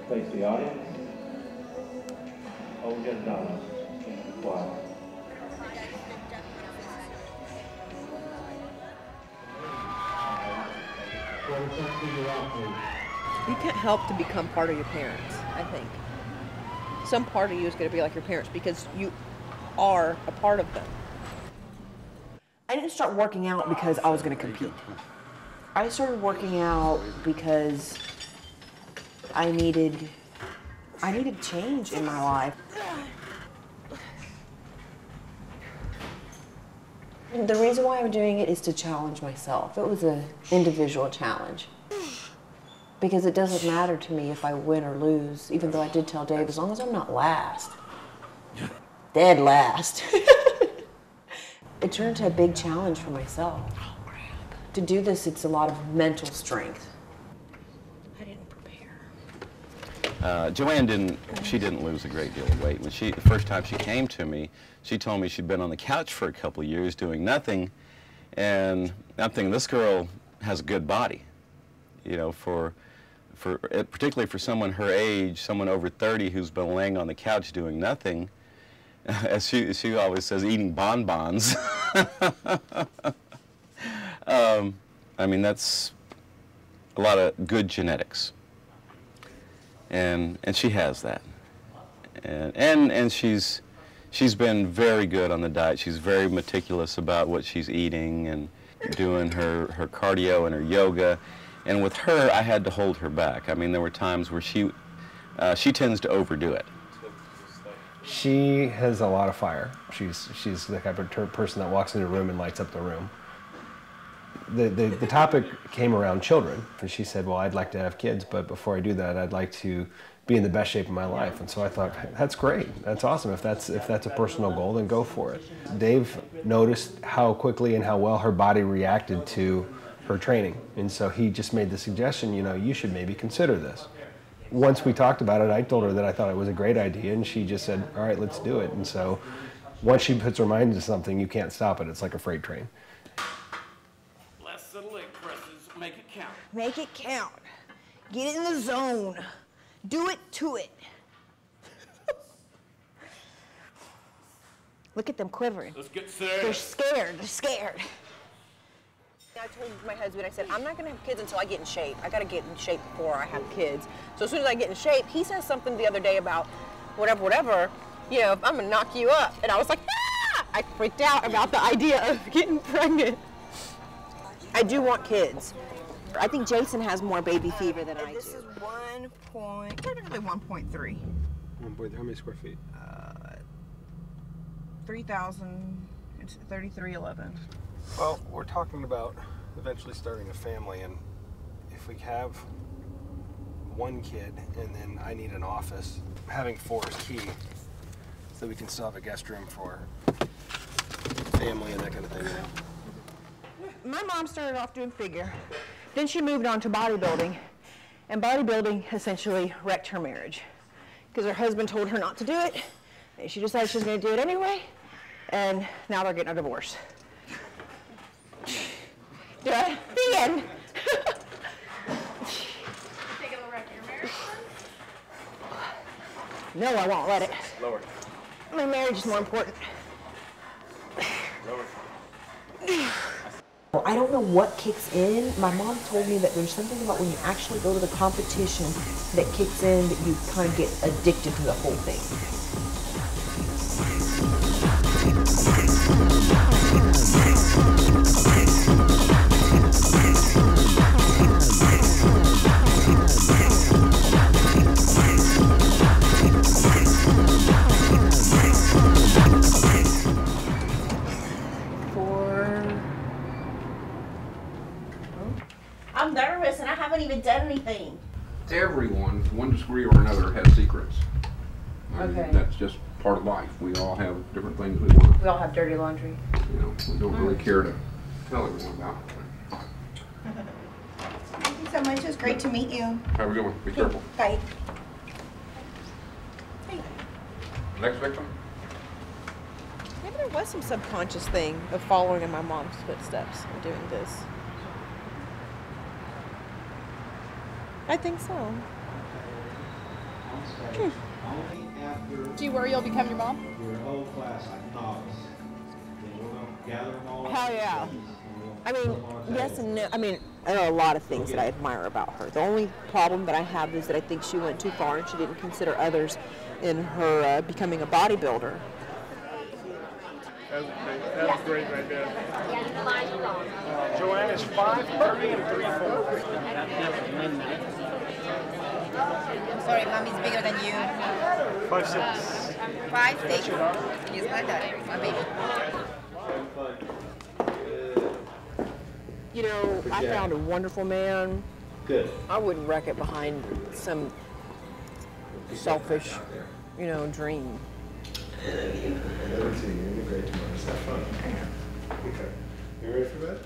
Face the audience. Olga Dallas, and quiet. You can't help to become part of your parents, I think. Some part of you is going to be like your parents because you are a part of them. I didn't start working out because I was going to compete. I started working out because I needed change in my life. The reason why I'm doing it is to challenge myself. It was an individual challenge. Because it doesn't matter to me if I win or lose, even though I did tell Dave, as long as I'm not last. Dead last. It turned into a big challenge for myself. To do this, it's a lot of mental strength. I didn't prepare. Joanne didn't lose a great deal of weight. When the first time she came to me, she told me she'd been on the couch for a couple of years doing nothing, and I'm thinking, this girl has a good body, you know, particularly for someone her age, someone over 30 who's been laying on the couch doing nothing, as she always says, eating bonbons. I mean, that's a lot of good genetics, and she has that, and she's been very good on the diet. She's very meticulous about what she's eating and doing her cardio and her yoga. And with her, I had to hold her back. I mean, there were times where she tends to overdo it. She has a lot of fire. She's the type of person that walks into a room and lights up the room. The topic came around children, and she said, well, I'd like to have kids, but before I do that, I'd like to be in the best shape of my life. And so I thought, that's great. That's awesome. If that's a personal goal, then go for it. Dave noticed how quickly and how well her body reacted to her training. And so he just made the suggestion, you know, you should maybe consider this. Once we talked about it, I told her that I thought it was a great idea, and she just said, all right, let's do it. And so once she puts her mind to something, you can't stop it. It's like a freight train. Less set of leg presses, make it count. Make it count. Get in the zone. Do it to it. Look at them quivering. Let's get serious. They're scared. They're scared. I told my husband, I said, I'm not going to have kids until I get in shape. I got to get in shape before I have kids. So as soon as I get in shape, he says something the other day about whatever, you know, I'm going to knock you up. And I was like, ah! I freaked out about the idea of getting pregnant. I do want kids. I think Jason has more baby fever than I do. This is technically 1.3. How many square feet? 3,000, it's 3,311. Well, we're talking about eventually starting a family, and if we have one kid and then I need an office, having 4 is key, so we can still have a guest room for family and that kind of thing. My mom started off doing figure, then she moved on to bodybuilding, and bodybuilding essentially wrecked her marriage because her husband told her not to do it, and she decided she was going to do it anyway, and now they're getting a divorce. The end. Think it'll wreck your marriage? No, I won't let it. Lower. My marriage is more important. Lower. Well, I don't know what kicks in. My mom told me that there's something about when you actually go to the competition that kicks in that you kind of get addicted to the whole thing. I'm nervous and I haven't even done anything. Everyone, to one degree or another, has secrets. I mean, Okay. that's just part of life. We all have different things we want. We all have dirty laundry. You know, we don't really care to tell everyone about. Thank you so much. It was great to meet you. Have a good one. Be careful. Bye. Hey. Next victim. Maybe there was some subconscious thing of following in my mom's footsteps and doing this. I think so. Do you worry you'll become your mom? Your whole class, like novice. Then we're gonna gather them all. Hell yeah. I mean, yes and no. I mean, there are a lot of things that I admire about her. The only problem that I have is that I think she went too far and she didn't consider others in her becoming a bodybuilder. That was great right there. Joanne is 5'30" and 3'4". I'm sorry, mommy's bigger than you. 5'6". 5'6". He's like that, my baby. You know, I found a wonderful man. Good. I wouldn't wreck it behind some selfish, you know, dream. Great tomorrow. Have fun. Okay. You ready for bed?